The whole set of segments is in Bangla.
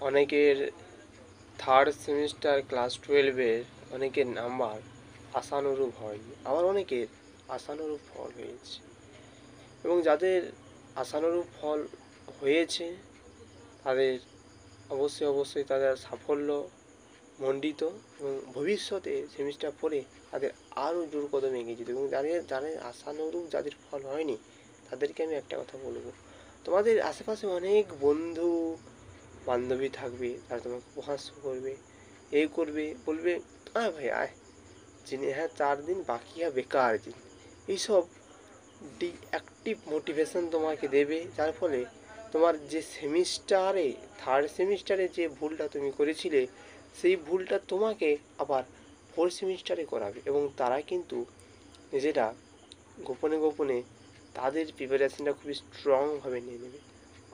অনেকের থার্ড সেমিস্টার ক্লাস 12-এর অনেকের নাম্বার আশানুরূপ হয়নি, আবার অনেকের আশানুরূপ ফল হয়েছে। এবং যাদের আশানুরূপ ফল হয়েছে তাদের অবশ্যই তাদের সাফল্য মণ্ডিত, এবং ভবিষ্যতে সেমিস্টার পরে তাদের আরও জোর কদমে এগিয়ে যেতে। এবং যাদের আশানুরূপ যাদের ফল হয়নি তাদেরকে আমি একটা কথা বলবো, তোমাদের আশেপাশে অনেক বন্ধু বান্ধবী থাকবে, তারা তোমাকে উপহাস করবে, এই করবে, বলবে আয় ভাই আয়, যিনি হ্যাঁ 4 দিন বাকি বেকার দিন, এইসব ডিঅ্যাক্টিভ মোটিভেশন তোমাকে দেবে, যার ফলে তোমার যে সেমিস্টারে থার্ড সেমিস্টারে যে ভুলটা তুমি করেছিলে সেই ভুলটা তোমাকে আবার ফোর্থ সেমিস্টারে করাবে। এবং তারা কিন্তু নিজেরা গোপনে গোপনে তাদের প্রিপারেশনটা খুবই স্ট্রংভাবে নিয়ে নেবে।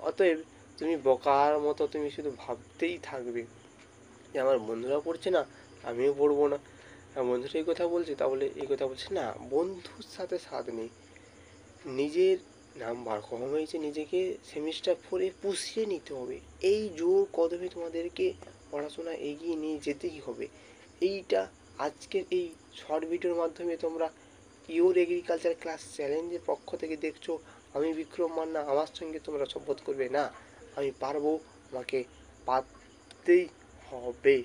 অতএব তুমি বোকার মতো তুমি শুধু ভাবতেই থাকবে যে আমার বন্ধুরা পড়ছে না, আমিও পড়বো না, বন্ধুরা এই কথা বলছে তাহলে এই কথা বলছে না। বন্ধুর সাথে সাথ নেই, নিজের নাম্বার কম হয়েছে, নিজেকে সেমিস্টার ফোরে পুষিয়ে নিতে হবে। এই জোর কদমে তোমাদেরকে পড়াশোনা এগিয়ে নিয়ে যেতেই হবে। এইটা আজকের এই শর্ট ভিডিওর মাধ্যমে তোমরা পিওর এগ্রিকালচার ক্লাস চ্যালেঞ্জের পক্ষ থেকে দেখছো। আমি বিক্রম মান্না, আমার সঙ্গে তোমরা শপথ করবে না আমি পারবো, আমাকে পারতেই হবে।